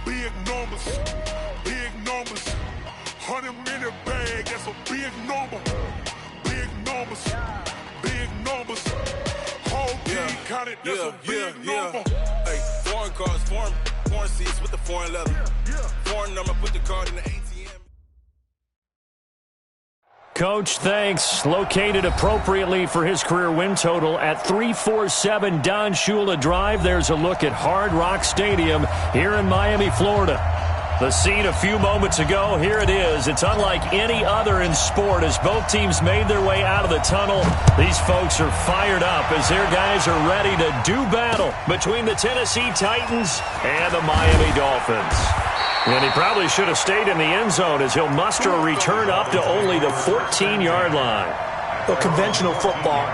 big numbers. Big numbers. 100-minute bag, that's a big number. Big numbers. Big numbers. Whole team counted, that's a big number. Hey, foreign cars, foreign seats with the foreign leather. Foreign number, put the card in the ATM. Coach, thanks. Located appropriately for his career win total at 347 Don Shula Drive. There's a look at Hard Rock Stadium here in Miami, Florida. The scene a few moments ago, here it is. It's unlike any other in sport as both teams made their way out of the tunnel. These folks are fired up as their guys are ready to do battle between the Tennessee Titans and the Miami Dolphins. And he probably should have stayed in the end zone as he'll muster a return up to only the 14-yard line. Well, conventional football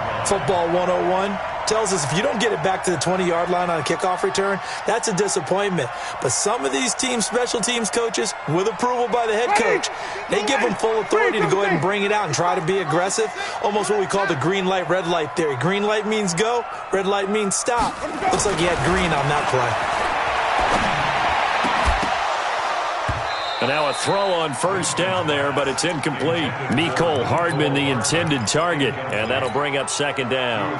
101, tells us if you don't get it back to the 20-yard line on a kickoff return, that's a disappointment. But some of these special teams coaches, with approval by the head coach, they give them full authority to go ahead and bring it out and try to be aggressive. Almost what we call the green light, red light theory. Green light means go, red light means stop. Looks like he had green on that play. And now a throw on first down there, but it's incomplete. Mecole Hardman, the intended target, and that'll bring up second down.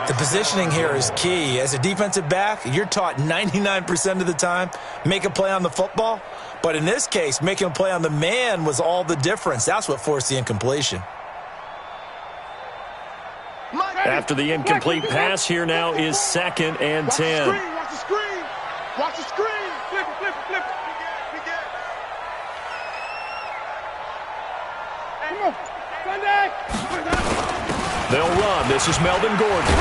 The positioning here is key. As a defensive back, you're taught 99% of the time, make a play on the football. But in this case, making a play on the man was all the difference. That's what forced the incompletion. After the incomplete pass, here now is 2nd and 10. Watch the screen. Watch the screen. Flip it, flip it, flip it. They'll run. This is Melvin Gordon.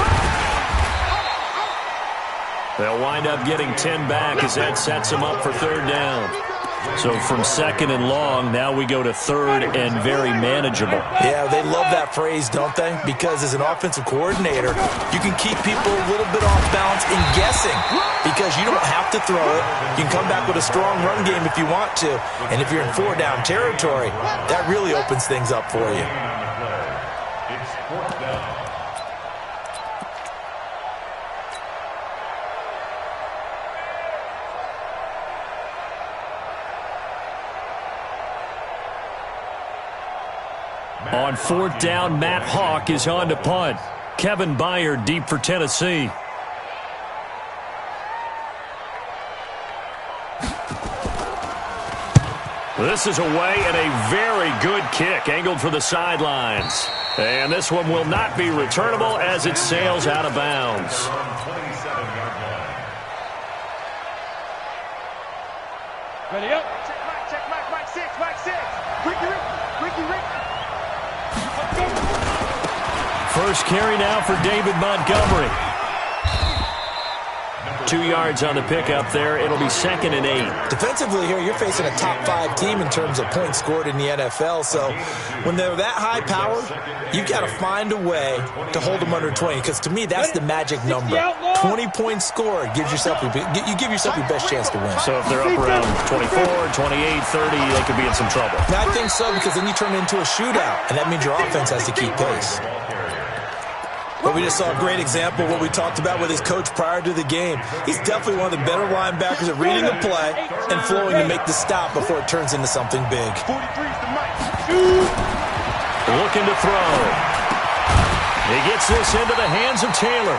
They'll wind up getting 10 back as that sets them up for third down. So from 2nd and long, now we go to 3rd and very manageable. Yeah, they love that phrase, don't they? Because as an offensive coordinator, you can keep people a little bit off balance in guessing because you don't have to throw it. You can come back with a strong run game if you want to. And if you're in 4-down territory, that really opens things up for you. On 4th down, Matt Hawk is on to punt. Kevin Byard deep for Tennessee. This is away and a very good kick angled for the sidelines. And this one will not be returnable as it sails out of bounds. Ready up. Check Mike 6. Ricky. First carry now for David Montgomery. 2 yards on the pickup there. It'll be 2nd and 8. Defensively here, you're facing a top 5 team in terms of points scored in the NFL. So when they're that high powered, you've got to find a way to hold them under 20. Because to me, that's the magic number. 20 points scored gives yourself you give yourself your best chance to win. So if they're up around 24, 28, 30, they could be in some trouble. Now, I think so, because then you turn it into a shootout, and that means your offense has to keep pace. But we just saw a great example of what we talked about with his coach prior to the game. He's definitely one of the better linebackers at reading the play and flowing to make the stop before it turns into something big. Looking to throw. He gets this into the hands of Taylor.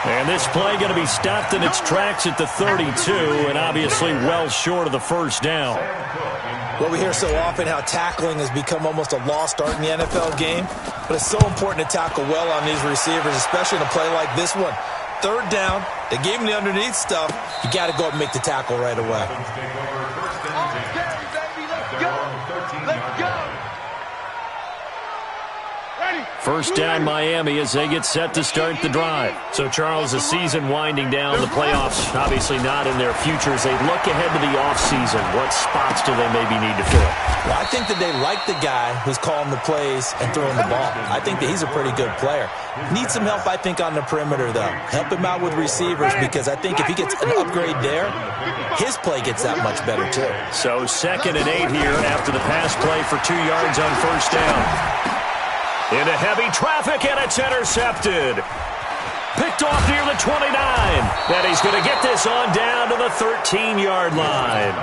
And this play going to be stopped in its tracks at the 32, and obviously well short of the first down. Well, we hear so often how tackling has become almost a lost art in the NFL game, but it's so important to tackle well on these receivers, especially in a play like this one. 3rd down, they gave him the underneath stuff. You got to go up and make the tackle right away. Let's go. First down Miami as they get set to start the drive. So, Charles, the season winding down, the playoffs obviously not in their future. As they look ahead to the offseason, what spots do they maybe need to fill? Well, I think that they like the guy who's calling the plays and throwing the ball. I think that he's a pretty good player. Needs some help, I think, on the perimeter, though. Help him out with receivers, because I think if he gets an upgrade there, his play gets that much better, too. So 2nd and 8 here after the pass play for 2 yards on first down. Into heavy traffic, and it's intercepted. Picked off near the 29. And he's going to get this on down to the 13-yard line.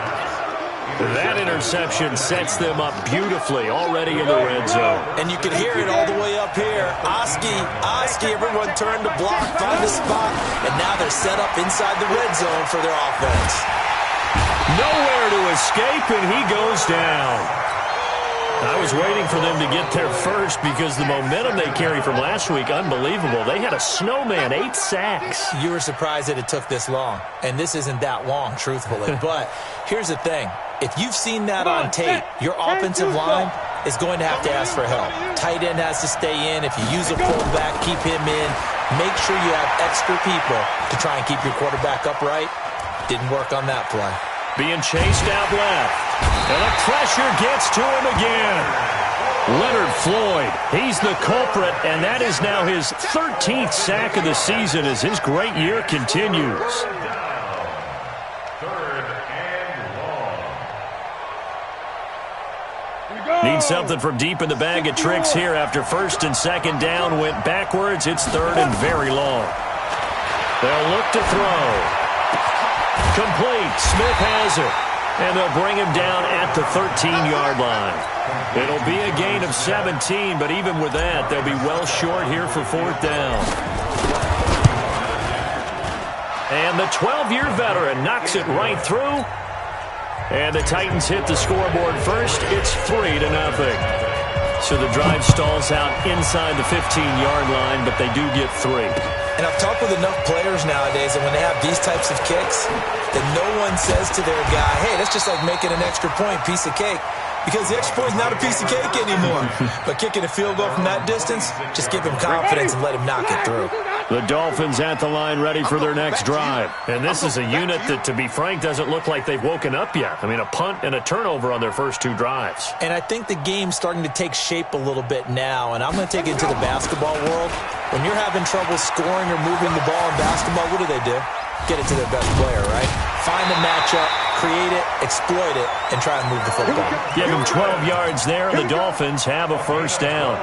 That interception sets them up beautifully already in the red zone. And you can hear it all the way up here. Oski, everyone turned to block, find a spot, and now they're set up inside the red zone for their offense. Nowhere to escape, and he goes down. I was waiting for them to get there first because the momentum they carry from last week, unbelievable. They had a snowman, 8 sacks. You were surprised that it took this long, and this isn't that long, truthfully. But here's the thing. If you've seen that on tape, your offensive line is going to have to ask for help. Tight end has to stay in. If you use a fullback, keep him in. Make sure you have extra people to try and keep your quarterback upright. Didn't work on that play. Being chased out left. And the pressure gets to him again. Leonard Floyd, he's the culprit, and that is now his 13th sack of the season as his great year continues. Need something from deep in the bag of tricks here after first and second down went backwards. It's third and very long. They'll look to throw. Complete. Smith has it. And they'll bring him down at the 13-yard line. It'll be a gain of 17, but even with that, they'll be well short here for fourth down. And the 12-year veteran knocks it right through. And the Titans hit the scoreboard first. It's 3-0. So the drive stalls out inside the 15-yard line, but they do get 3. And I've talked with enough players nowadays that when they have these types of kicks, that no one says to their guy, hey, that's just like making an extra point, piece of cake. Because the extra point is not a piece of cake anymore. But kicking a field goal from that distance, just give him confidence and let him knock it through. The Dolphins at the line ready for their next drive. And this is a unit that, to be frank, doesn't look like they've woken up yet. I mean, a punt and a turnover on their first 2 drives. And I think the game's starting to take shape a little bit now. And I'm going to take it to the basketball world. When you're having trouble scoring or moving the ball in basketball, what do? Get it to their best player, right? Find a matchup, create it, exploit it, and try and move the football. Give him 12 yards there. The Dolphins have a first down.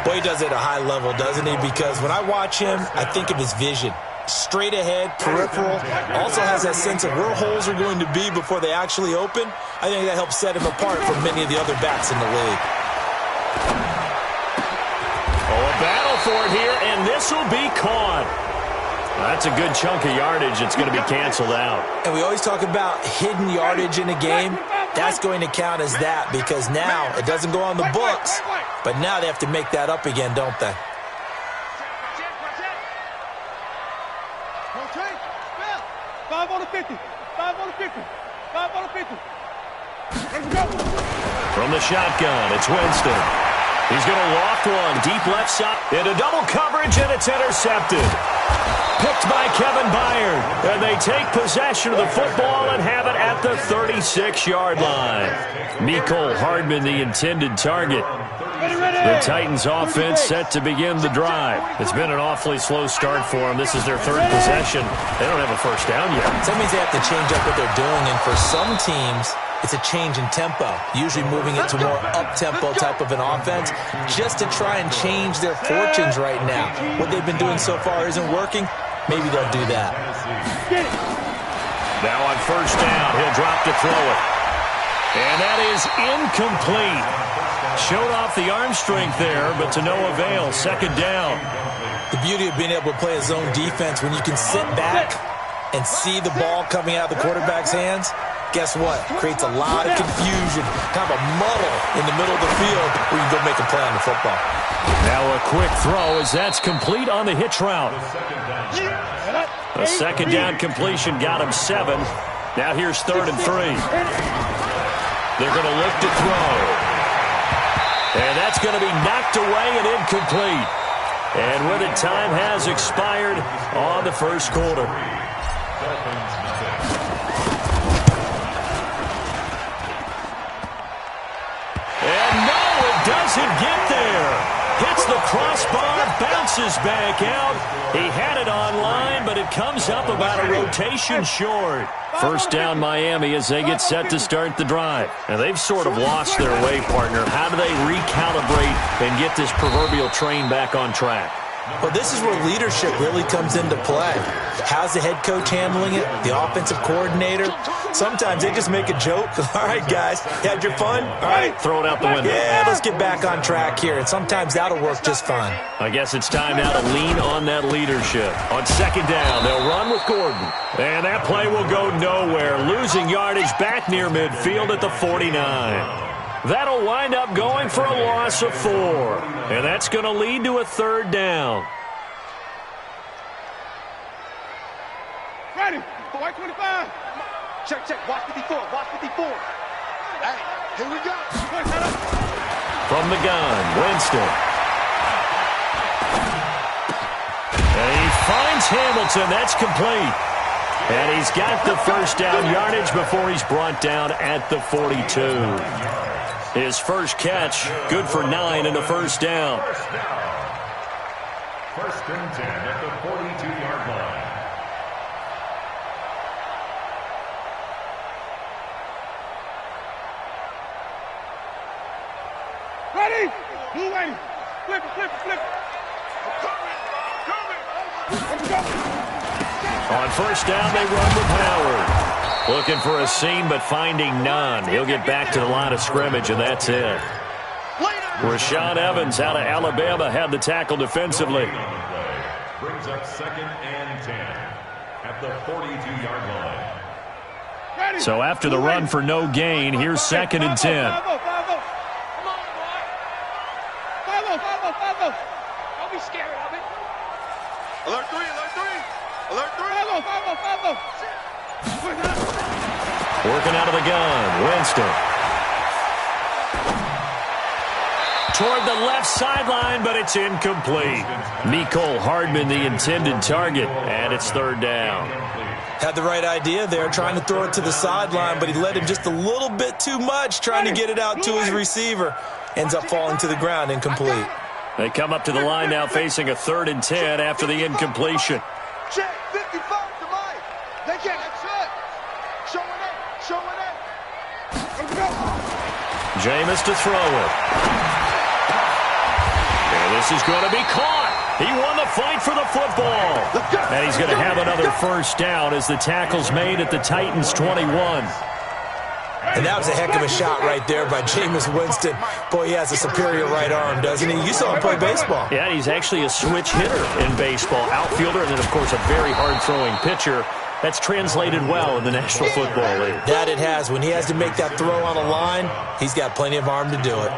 Boy, he does it at a high level, doesn't he? Because when I watch him, I think of his vision. Straight ahead, peripheral. Also has that sense of where holes are going to be before they actually open. I think that helps set him apart from many of the other backs in the league. Oh, a battle for it here, and this will be caught. That's a good chunk of yardage. It's going to be canceled out. And we always talk about hidden yardage in a game. That's going to count as that because now it doesn't go on the books, but now they have to make that up again, don't they? From the shotgun, it's Winston. He's going to loft one deep left side into double coverage, and it's intercepted. Picked by Kevin Byard, and they take possession of the football and have it at the 36-yard line. Mecole Hardman, the intended target. The Titans offense set to begin the drive. It's been an awfully slow start for them. This is their 3rd possession. They don't have a first down yet. So that means they have to change up what they're doing, and for some teams, it's a change in tempo, usually moving it to more up-tempo type of an offense just to try and change their fortunes right now. What they've been doing so far isn't working. Maybe they'll do that. Now on first down, he'll drop to throw it. And that is incomplete. Showed off the arm strength there, but to no avail. Second down. The beauty of being able to play a zone defense when you can sit back and see the ball coming out of the quarterback's hands, guess what? Creates a lot of confusion, kind of a muddle in the middle of the field where you can go make a play on the football. Now a quick throw as that's complete on the hitch route. A second down completion got him 7. Now here's 3rd and 3. They're going to look to throw. And that's going to be knocked away and incomplete. And with it, time has expired on the first quarter. And no, it doesn't get there. Hits the crossbar, bounces back out. He had it online, but it comes up about a rotation short. First down, Miami, as they get set to start the drive. And they've sort of lost their way, partner. How do they recalibrate and get this proverbial train back on track? Well, this is where leadership really comes into play. How's the head coach handling it? The offensive coordinator? Sometimes they just make a joke. All right, guys, you had your fun? All right. Throw it out the window. Yeah, let's get back on track here. And sometimes that'll work just fine. I guess it's time now to lean on that leadership. On second down, they'll run with Gordon. And that play will go nowhere, losing yardage back near midfield at the 49. That'll wind up going for a loss of 4. And that's going to lead to a third down. Ready, white 25. Check, watch 54, watch 54. Hey, here we go. From the gun, Winston. And he finds Hamilton. That's complete. And he's got the first down yardage before he's brought down at the 42. His first catch, good for 9 and a first down. First and 10 at the 42-yard line. Ready? Blue ready. Flip it. I'm coming. On first down, they run with Howard. Looking for a seam, but finding none. He'll get back to the line of scrimmage, and that's it. Rashaan Evans out of Alabama had the tackle defensively. Brings up second and 10 at the 42-yard line. So after the run for no gain, here's second and 10. Don't be scared of it. Alert 3. Alert 3. Working out of the gun, Winston. Toward the left sideline, but it's incomplete. Mecole Hardman, the intended target, and it's third down. Had the right idea there, trying to throw it to the sideline, but he led him just a little bit too much, trying to get it out to his receiver. Ends up falling to the ground, incomplete. They come up to the line now facing a 3rd and 10 after the incompletion. Check 55 to Mike. They can't. That's it. Showing it. Let's go. Jameis to throw it. And this is going to be caught. He won the fight for the football. And he's going to have another first down as the tackle's made at the Titans' 21. And that was a heck of a shot right there by Jameis Winston. Boy, he has a superior right arm, doesn't he? You saw him play baseball. Yeah, he's actually a switch hitter in baseball. Outfielder, and then, of course, a very hard-throwing pitcher. That's translated well in the National Football League. That it has. When he has to make that throw on a line, he's got plenty of arm to do it.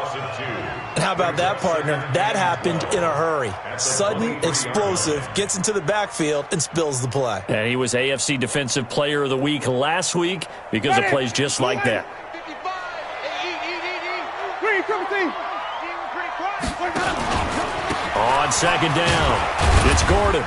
And how about that, partner? That happened in a hurry. Sudden, explosive, gets into the backfield, and spills the play. And he was AFC Defensive Player of the Week last week because of plays just like that. On second down, it's Gordon.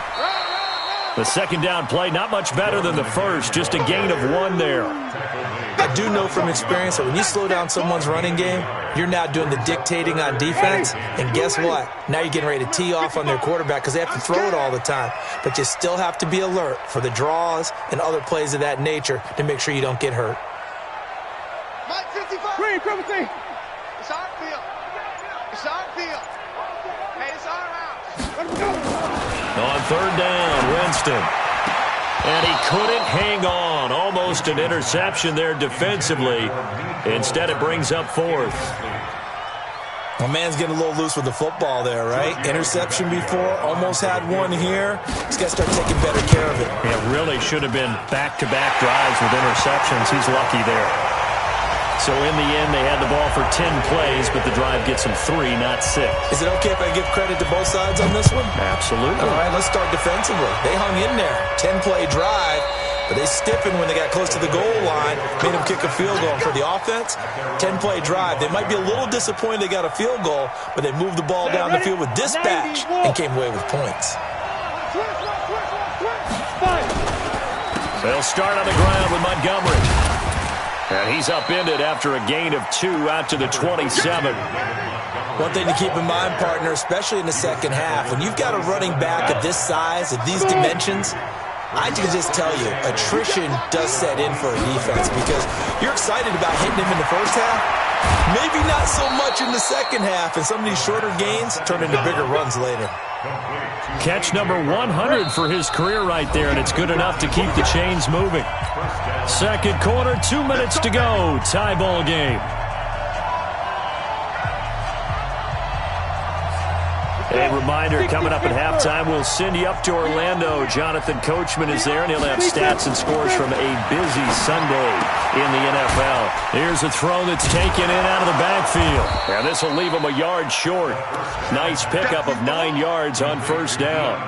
The second down play, not much better than the first, just a gain of 1 there. I do know from experience that when you slow down someone's running game, you're now doing the dictating on defense, and guess what? Now you're getting ready to tee off on their quarterback because they have to throw it all the time. But you still have to be alert for the draws and other plays of that nature to make sure you don't get hurt. Mike 55. Green, come see. It's our field. It's our field. Hey, it's our house. Let's go. On third down, Winston. And he couldn't hang on. Almost an interception there defensively. Instead, it brings up 4th. Well, man's getting a little loose with the football there, right? Interception before, almost had one here. He's got to start taking better care of it. It really should have been back-to-back drives with interceptions. He's lucky there. So in the end, they had the ball for 10 plays, but the drive gets them 3, not 6. Is it okay if I give credit to both sides on this one? Absolutely. All right, let's start defensively. They hung in there. 10-play drive, but they stiffened when they got close to the goal line, made them kick a field goal. And for the offense, 10-play drive. They might be a little disappointed they got a field goal, but they moved the ball down the field with dispatch and came away with points. They'll start on the ground with Montgomery. And he's upended after a gain of 2 out to the 27. One thing to keep in mind, partner, especially in the second half, when you've got a running back of this size, of these dimensions, I can just tell you, attrition does set in for a defense because you're excited about hitting him in the first half, Maybe not so much in the second half, and some of these shorter gains turn into bigger runs later. Catch number 100 for his career right there, and it's good enough to keep the chains moving. Second quarter, 2 minutes to go. Tie ball game. A reminder, coming up at halftime, we'll send you up to Orlando. Jonathan Coachman is there, and he'll have stats and scores from a busy Sunday in the NFL. Here's a throw that's taken in out of the backfield. And this will leave him a yard short. Nice pickup of 9 yards on first down.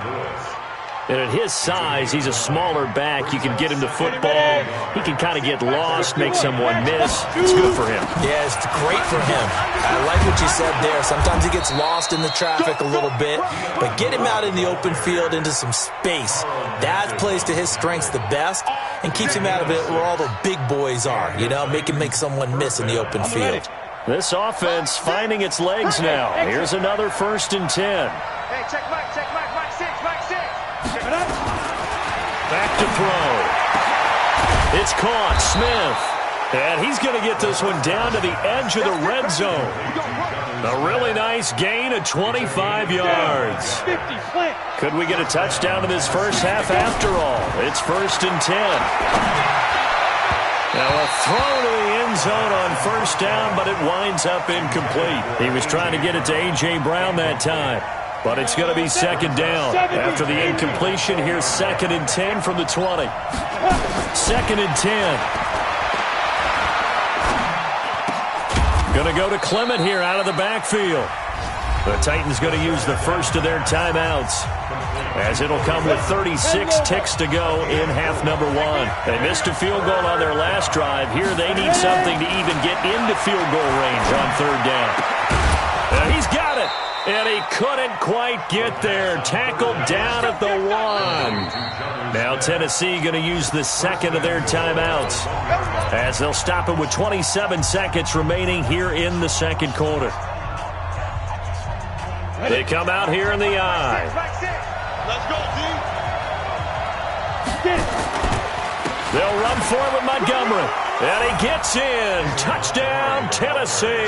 And at his size, he's a smaller back. You can get him to football. He can kind of get lost, make someone miss. It's good for him. Yeah, it's great for him. I like what you said there. Sometimes he gets lost in the traffic a little bit, but get him out in the open field into some space. That plays to his strengths the best and keeps him out of it where all the big boys are, you know, make someone miss in the open field. This offense finding its legs now. Here's another 1st and 10. Hey, check Mike 6, Mike 6. Back to throw. It's caught. Smith. And he's going to get this one down to the edge of the red zone. A really nice gain of 25 yards. Could we get a touchdown in this first half after all? It's 1st and 10. Now a throw to the end zone on first down, but it winds up incomplete. He was trying to get it to A.J. Brown that time. But it's going to be second down. After the incompletion, here's 2nd and 10 from the 20. 2nd and 10. Going to go to Clement here out of the backfield. The Titans going to use the first of their timeouts, as it'll come with 36 ticks to go in half number 1. They missed a field goal on their last drive. Here they need something to even get into field goal range on 3rd down. And he's got it. And he couldn't quite get there. Tackled down at the 1. Now Tennessee going to use the second of their timeouts, as they'll stop it with 27 seconds remaining here in the second quarter. They come out here in the eye. Let's go, D. They'll run forward with Montgomery. And he gets in. Touchdown, Tennessee.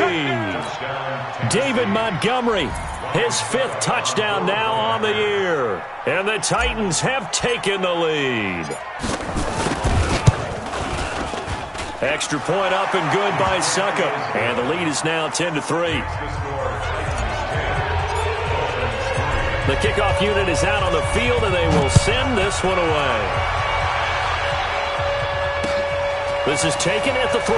David Montgomery, his 5th touchdown now on the year. And the Titans have taken the lead. Extra point up and good by Suckup. And the lead is now 10-3. The kickoff unit is out on the field, and they will send this one away. This is taken at the 3.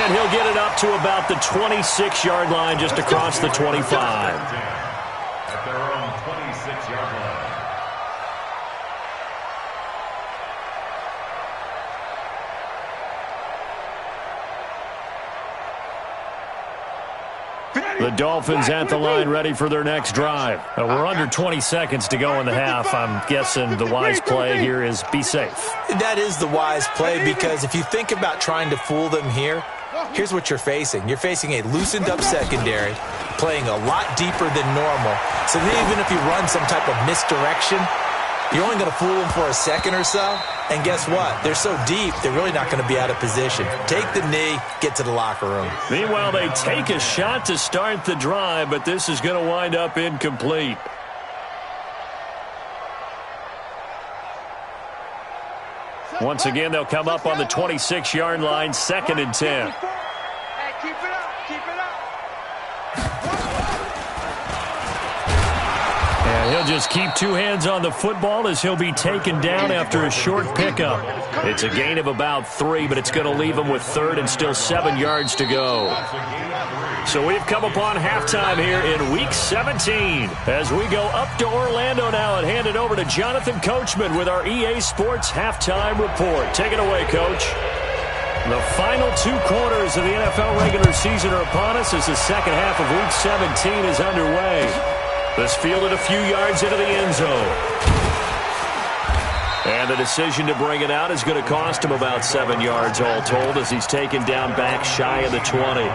And he'll get it up to about the 26-yard line, just across the 25. At their own 26-yard line. The Dolphins at the line, ready for their next drive. We're under 20 seconds to go in the half. I'm guessing the wise play here is be safe. That is the wise play, because if you think about trying to fool them here, here's what you're facing. You're facing a loosened up secondary, playing a lot deeper than normal. So even if you run some type of misdirection, you're only going to fool them for a second or so. And guess what? They're so deep, they're really not going to be out of position. Take the knee, get to the locker room. Meanwhile, they take a shot to start the drive, but this is going to wind up incomplete. Once again, they'll come up on the 26-yard line, 2nd and 10. Hey, keep it up. And he'll just keep 2 hands on the football as he'll be taken down after a short pickup. It's a gain of about 3, but it's going to leave him with 3rd and still 7 yards to go. So we've come upon halftime here in Week 17 as we go up to Orlando now and hand it over to Jonathan Coachman with our EA Sports Halftime Report. Take it away, Coach. The final 2 quarters of the NFL regular season are upon us as the second half of Week 17 is underway. This fielded a few yards into the end zone. And the decision to bring it out is going to cost him about 7 yards all told as he's taken down back shy of the 20.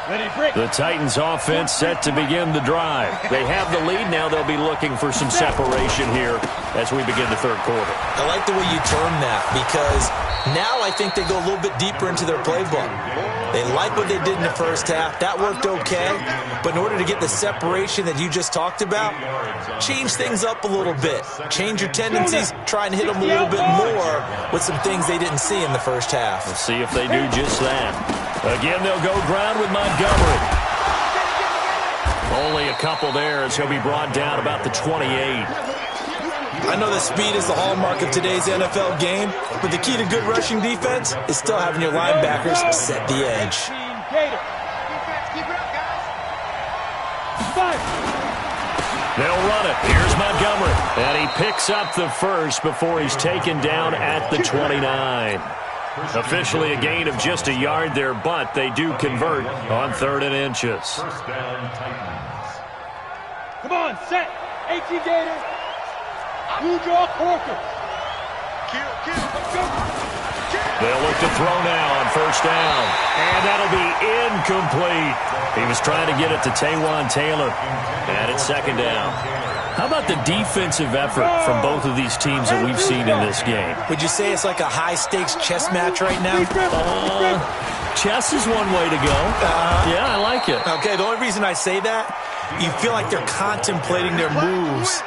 The Titans offense set to begin the drive. They have the lead. Now they'll be looking for some separation here as we begin the third quarter. I like the way you term that because now I think they go a little bit deeper into their playbook. They like what they did in the first half. That worked okay. But in order to get the separation that you just talked about, change things up a little bit. Change your tendencies. Try and hit them a little bit more with some things they didn't see in the first half. We'll see if they do just that. Again, they'll go ground with Montgomery. Only a couple there as he'll be brought down about the 28. I know that speed is the hallmark of today's NFL game, but the key to good rushing defense is still having your linebackers set the edge. They'll run it. Here's Montgomery. And he picks up the first before he's taken down at the 29. Officially a gain of just a yard there, but they do convert on 3rd and inches. First down, Titans. Come on, set. 18 Gators. You draw quarter. They'll look to throw now on 1st down. And that'll be incomplete. He was trying to get it to Taywan Taylor. And it's 2nd down. How about the defensive effort from both of these teams that we've seen in this game? Would you say it's like a high-stakes chess match right now? Chess is one way to go. Yeah, I like it. Okay, the only reason I say that, you feel like they're contemplating their moves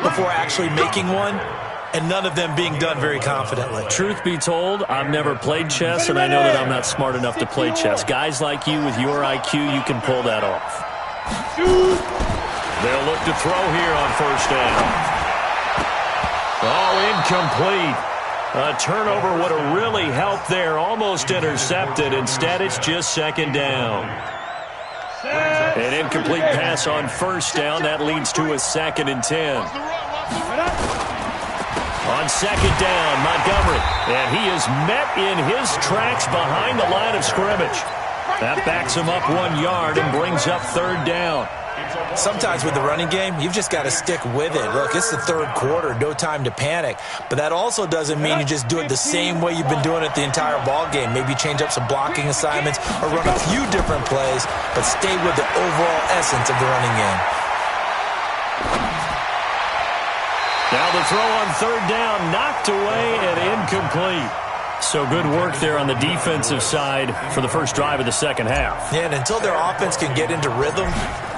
before actually making one, and none of them being done very confidently. Truth be told, I've never played chess, and I know that I'm not smart enough to play chess. Guys like you with your IQ, you can pull that off. They'll look to throw here on 1st down. Oh, incomplete. A turnover would have really helped there. Almost intercepted. Instead, it's just 2nd down. An incomplete pass on 1st down. That leads to a 2nd and 10. On 2nd down, Montgomery. And he is met in his tracks behind the line of scrimmage. That backs him up 1 yard and brings up 3rd down. Sometimes with the running game, you've just got to stick with it. Look, it's the 3rd quarter, no time to panic. But that also doesn't mean you just do it the same way you've been doing it the entire ball game. Maybe change up some blocking assignments or run a few different plays, but stay with the overall essence of the running game. Now the throw on 3rd down, knocked away and incomplete. So good work there on the defensive side for the first drive of the 2nd half. Yeah, and until their offense can get into rhythm,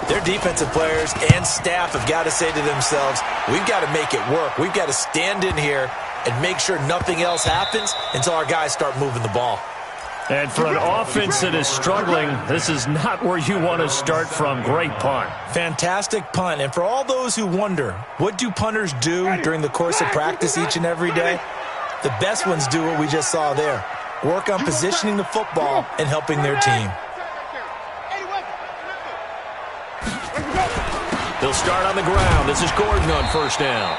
their defensive players and staff have got to say to themselves, we've got to make it work. We've got to stand in here and make sure nothing else happens until our guys start moving the ball. And for an offense that is struggling, this is not where you want to start from. Great punt. Fantastic punt. And for all those who wonder, what do punters do during the course of practice each and every day? The best ones do what we just saw there. Work on positioning the football and helping their team. He'll start on the ground. This is Gordon on 1st down.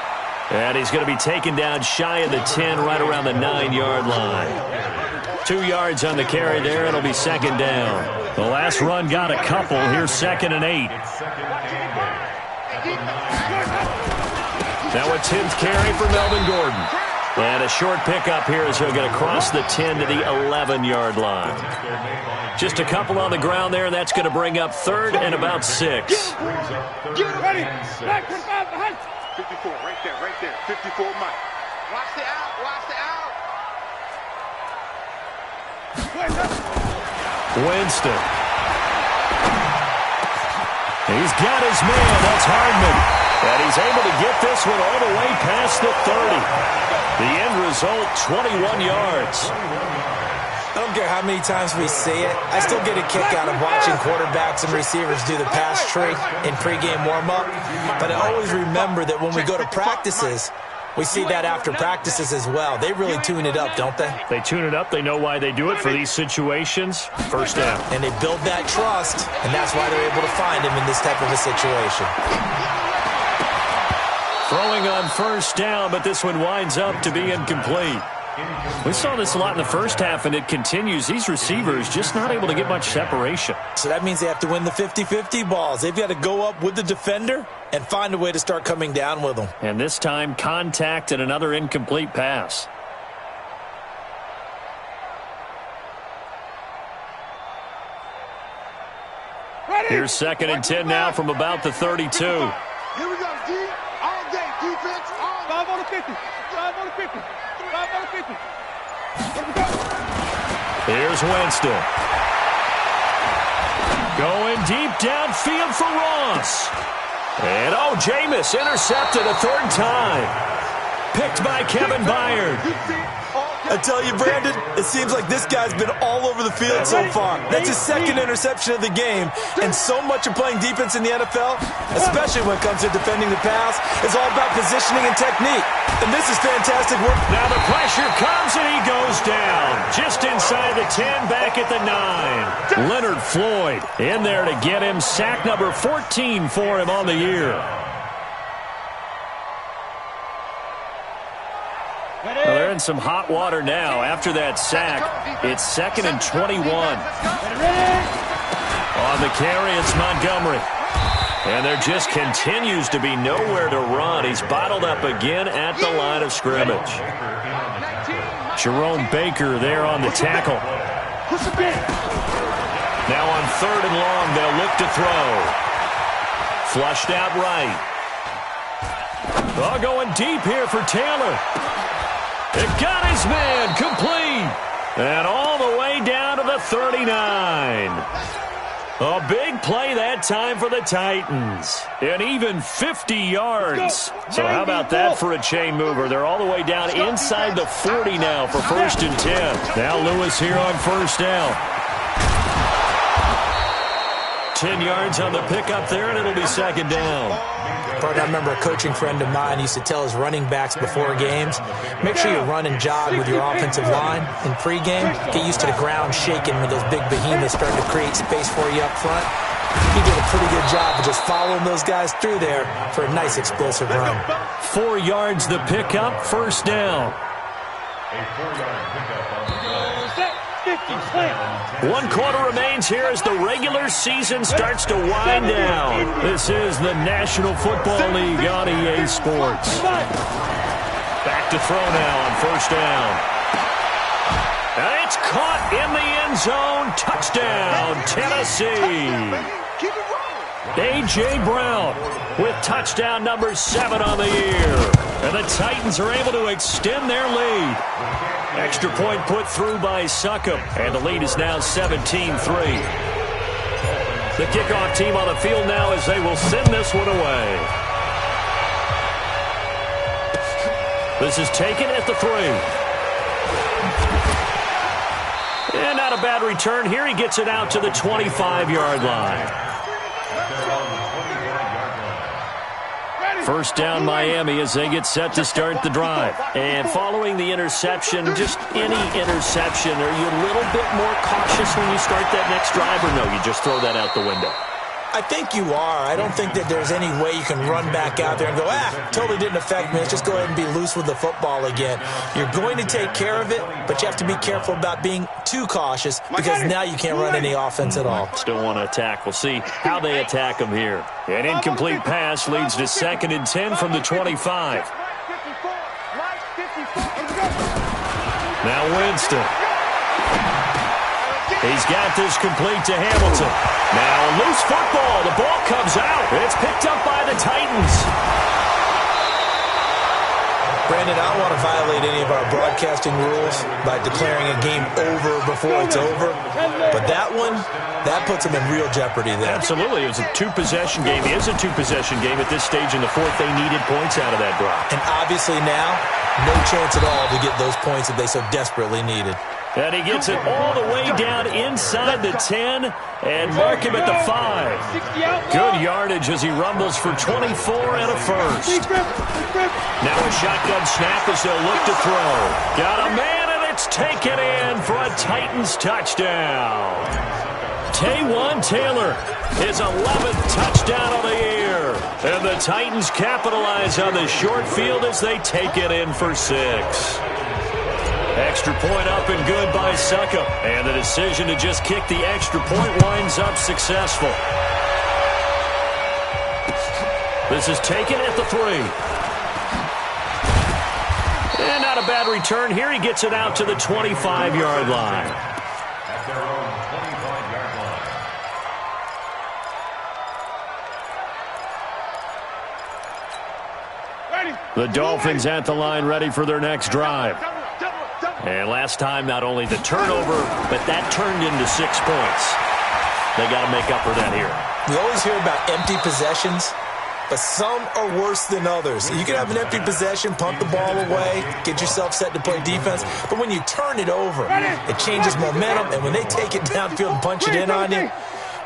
And he's going to be taken down shy of the 10, right around the 9-yard line. 2 yards on the carry there. It'll be 2nd down. The last run got a couple. Here's 2nd and 8. Now a 10th carry for Melvin Gordon. And a short pickup here as he'll get across the 10 to the 11-yard line. Just a couple on the ground there, and that's going to bring up 3rd and about 6. Get ready. Back 25 behind. 54, right there. 54, Mike. Watch the out. Winston. He's got his man. That's Hardman. And he's able to get this one all the way past the 30. The end result, 21 yards. I don't care how many times we see it. I still get a kick out of watching quarterbacks and receivers do the pass tree in pregame warm-up. But I always remember that when we go to practices, we see that after practices as well. They really tune it up, don't they? They tune it up. They know why they do it for these situations. 1st down. And they build that trust, and that's why they're able to find him in this type of a situation. Throwing on 1st down, but this one winds up to be incomplete. We saw this a lot in the first half, and it continues. These receivers just not able to get much separation. So that means they have to win the 50-50 balls. They've got to go up with the defender and find a way to start coming down with them. And this time, contact and another incomplete pass. Here's 2nd and 10 now from about the 32. Here we go, D. All day, defense. All 5 on the 50. 5 on the 50. 5 on the 50. Here's Winston. Going deep downfield for Ross. And, Jameis intercepted a 3rd time. Picked by Kevin Byard. I tell you, Brandon, it seems like this guy's been all over the field so far. That's his 2nd interception of the game. And so much of playing defense in the NFL, especially when it comes to defending the pass, is all about positioning and technique. And this is fantastic work. Now the pressure comes and he goes down. Just inside the 10, back at the 9. Leonard Floyd in there to get him. Sack number 14 for him on the year. Well, they're in some hot water now. After that sack, it's 2nd and 21. On the carry, it's Montgomery. And there just continues to be nowhere to run. He's bottled up again at the line of scrimmage. Jerome Baker there on the tackle. Now on 3rd and long, they'll look to throw. Flushed out right. Going deep here for Taylor. It got his man complete. And all the way down to the 39. A big play that time for the Titans. And even 50 yards. So how about that for a chain mover? They're all the way down inside the 40 now for 1st and 10. Now Lewis here on 1st down. 10 yards on the pickup there, and it'll be 2nd down. I remember a coaching friend of mine used to tell his running backs before games, make sure you run and jog with your offensive line in pregame. Get used to the ground shaking when those big behemoths start to create space for you up front. He did a pretty good job of just following those guys through there for a nice explosive run. 4 yards the pickup, 1st down. A 4-yard pickup on the play. 1 quarter remains here as the regular season starts to wind down. This is the National Football League on EA Sports. Back to throw now on 1st down. And it's caught in the end zone. Touchdown, Tennessee. A.J. Brown with touchdown number 7 on the year. And the Titans are able to extend their lead. Extra point put through by Succop, and the lead is now 17-3. The kickoff team on the field now as they will send this one away. This is taken at the 3. And not a bad return here. He gets it out to the 25-yard line. 1st down Miami as they get set to start the drive. And following the interception, just any interception, are you a little bit more cautious when you start that next drive, or no, you just throw that out the window? I think you are. I don't think that there's any way you can run back out there and go, totally didn't affect me. Let's just go ahead and be loose with the football again. You're going to take care of it, but you have to be careful about being too cautious because now you can't run any offense at all. Still want to attack. We'll see how they attack them here. An incomplete pass leads to 2nd and 10 from the 25. Now Winston. He's got this complete to Hamilton. Now loose football. The ball comes out. It's picked up by the Titans. Brandon, I don't want to violate any of our broadcasting rules by declaring a game over before it's over. But that one, that puts them in real jeopardy there. Absolutely. It was a 2-possession game. It is a 2-possession game at this stage in the 4th. They needed points out of that drive. And obviously now, no chance at all to get those points that they so desperately needed. And he gets it all the way down inside the 10 and mark him at the 5. Good yardage as he rumbles for 24 and a first. Now a shotgun snap as they'll look to throw. Got a man and it's taken in for a Titans touchdown. Taywan Taylor, his 11th touchdown of the year. And the Titans capitalize on the short field as they take it in for 6. Extra point up and good by Succop. And the decision to just kick the extra point winds up successful. This is taken at the 3. And not a bad return here. He gets it out to the 25-yard line. At their own 25-yard line. The Dolphins at the line ready for their next drive. And last time, not only the turnover, but that turned into 6 points. They got to make up for that here. We always hear about empty possessions, but some are worse than others. You can have an empty possession, punt the ball away, get yourself set to play defense, but when you turn it over, it changes momentum, and when they take it downfield and punch it in on you,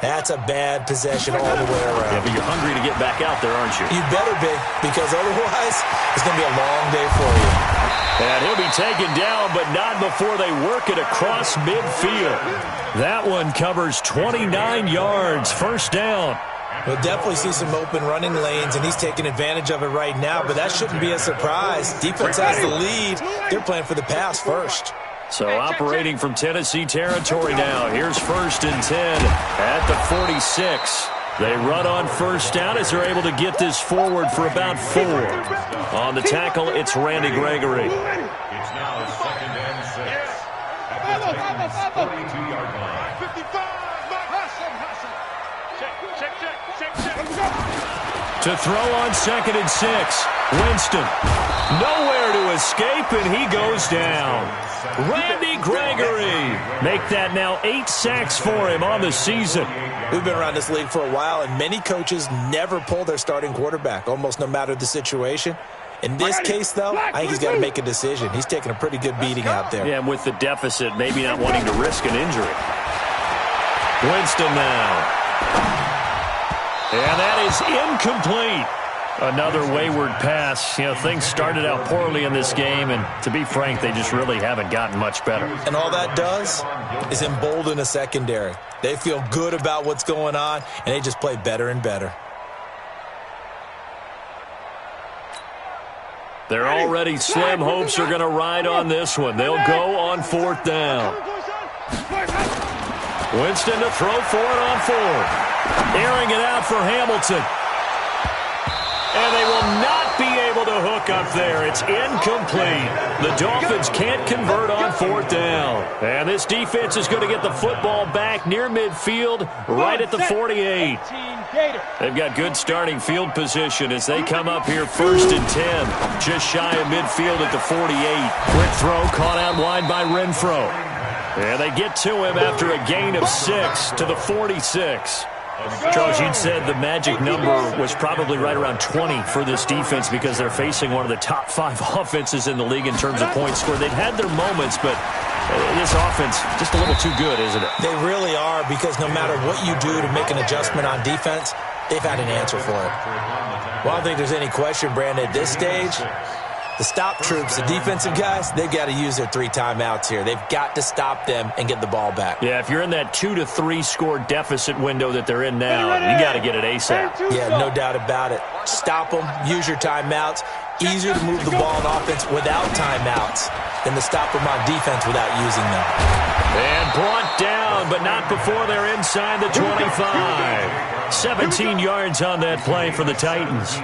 that's a bad possession all the way around. Yeah, but you're hungry to get back out there, aren't you? You better be, because otherwise it's going to be a long day for you. And he'll be taken down, but not before they work it across midfield. That one covers 29 yards, first down. We'll definitely see some open running lanes, and he's taking advantage of it right now, but that shouldn't be a surprise. Defense has the lead. They're playing for the pass first. So operating from Tennessee territory now. Here's 1st and 10 at the 46. They run on first down as they're able to get this forward for about 4. On the tackle, it's Randy Gregory. It's now 2nd and 6 at the Titans' 42-yard line. 55. To throw on 2nd and 6. Winston. Nowhere to escape, and he goes down. Randy Gregory. Make that now 8 sacks for him on the season. We've been around this league for a while, and many coaches never pull their starting quarterback, almost no matter the situation. In this case, though, I think he's got to make a decision. He's taking a pretty good beating out there. Yeah, and with the deficit, maybe not wanting to risk an injury. Winston now. And that is incomplete. Another wayward pass. You know, things started out poorly in this game, and to be frank, they just really haven't gotten much better. And all that does is embolden a secondary. They feel good about what's going on, and they just play better and better. They're already slim hopes are going to ride on this one. They'll go on 4th down. Winston to throw for it on 4th. Airing it out for Hamilton. And they will not be able to hook up there. It's incomplete. The Dolphins can't convert on 4th down. And this defense is going to get the football back near midfield, right at the 48. They've got good starting field position as they come up here 1st and 10. Just shy of midfield at the 48. Quick throw caught out wide by Renfro. And they get to him after a gain of 6 to the 46. Charles, you'd said the magic number was probably right around 20 for this defense because they're facing one of the top 5 offenses in the league in terms of points scored. They've had their moments, but this offense just a little too good, isn't it? They really are, because no matter what you do to make an adjustment on defense, they've had an answer for it. Well, I don't think there's any question, Brandon, at this stage, the stop troops, the defensive guys, they've got to use their 3 timeouts here. They've got to stop them and get the ball back. Yeah, if you're in that 2 to 3 score deficit window that they're in now, you got to get it ASAP. Yeah, no doubt about it. Stop them, use your timeouts. Easier to move the ball on offense without timeouts than to stop them on defense without using them. And brought down, but not before they're inside the 25. 17 yards on that play for the Titans.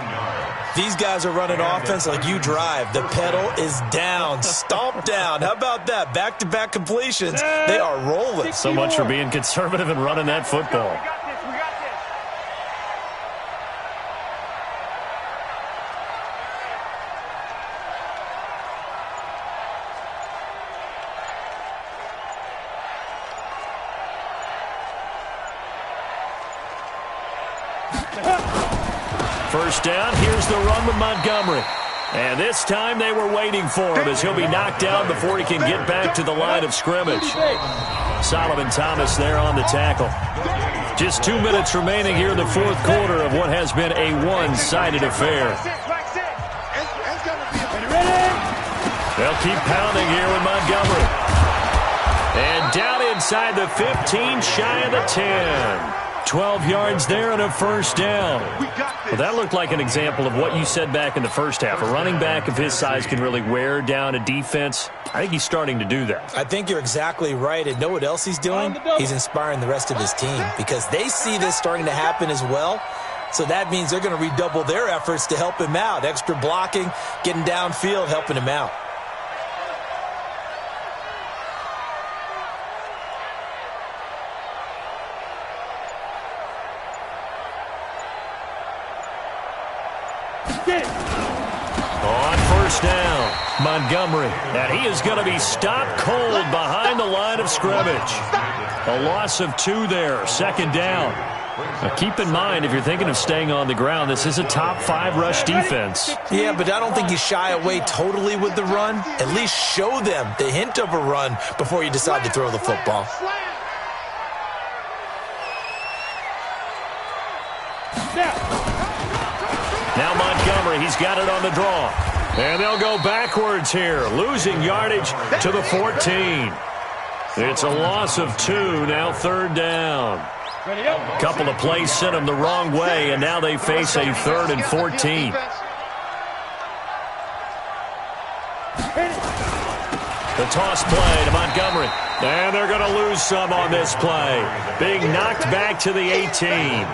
These guys are running offense like you drive. The pedal is down, stomp down. How about that? Back-to-back completions. They are rolling. So much for being conservative and running that football. First down, here's the run with Montgomery. And this time they were waiting for him as he'll be knocked down before he can get back to the line of scrimmage. Solomon Thomas there on the tackle. Just 2 minutes remaining here in the 4th quarter of what has been a one-sided affair. They'll keep pounding here with Montgomery. And down inside the 15, shy of the 10. 12 yards there and a first down. Well, that looked like an example of what you said back in the first half. A running back of his size can really wear down a defense. I think he's starting to do that. I think you're exactly right. And know what else he's doing? He's inspiring the rest of his team because they see this starting to happen as well. So that means they're going to redouble their efforts to help him out. Extra blocking, getting downfield, helping him out. first down. Montgomery, and he is going to be stopped cold behind the line of scrimmage. A loss of 2 there, second down. Now keep in mind, if you're thinking of staying on the ground, this is a top 5 rush defense. Yeah, but I don't think you shy away totally with the run. At least show them the hint of a run before you decide to throw the football. Now Montgomery, he's got it on the draw. And they'll go backwards here, losing yardage to the 14. It's a loss of 2, now third down. A couple of plays sent them the wrong way, and now they face a 3rd and 14. The toss play to Montgomery. And they're going to lose some on this play. Being knocked back to the 18.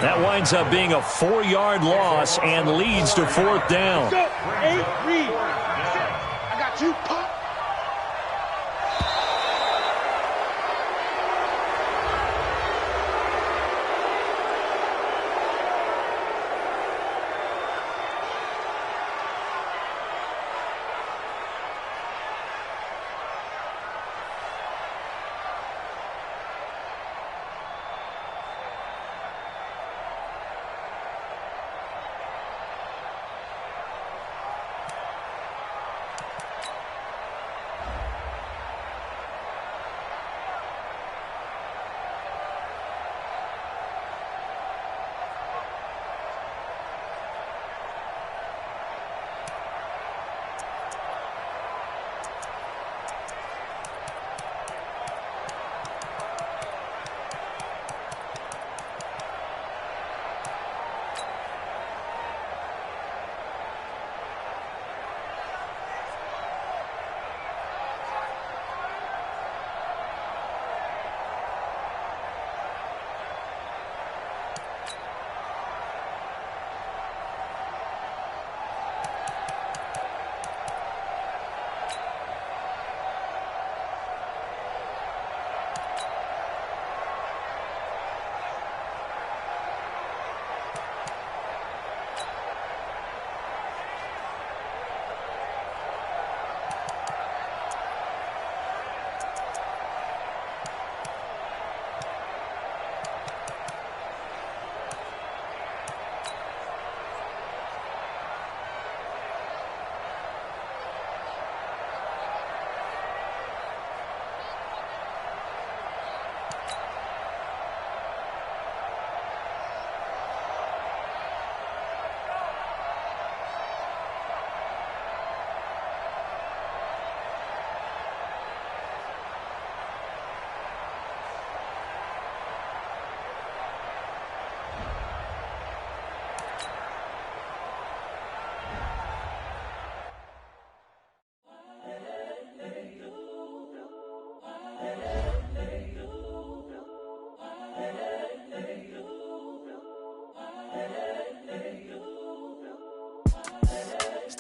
That winds up being a 4-yard loss and leads to 4th down. I got you, Pop.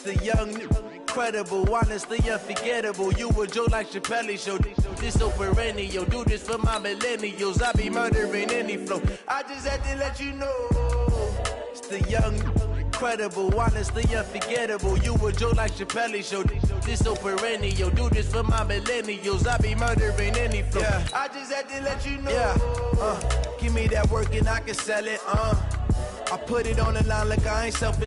The young, incredible, honestly unforgettable. You a Joe like Chappelle show. This so perennial. Do this for my millennials. I be murdering any flow. I just had to let you know. It's the young, incredible, honestly unforgettable. You a Joe like Chappelle show. This so perennial. Do this for my millennials. I be murdering any flow. Yeah. I just had to let you know. Yeah. Give me that work and I can sell it. I put it on the line like I ain't selfish.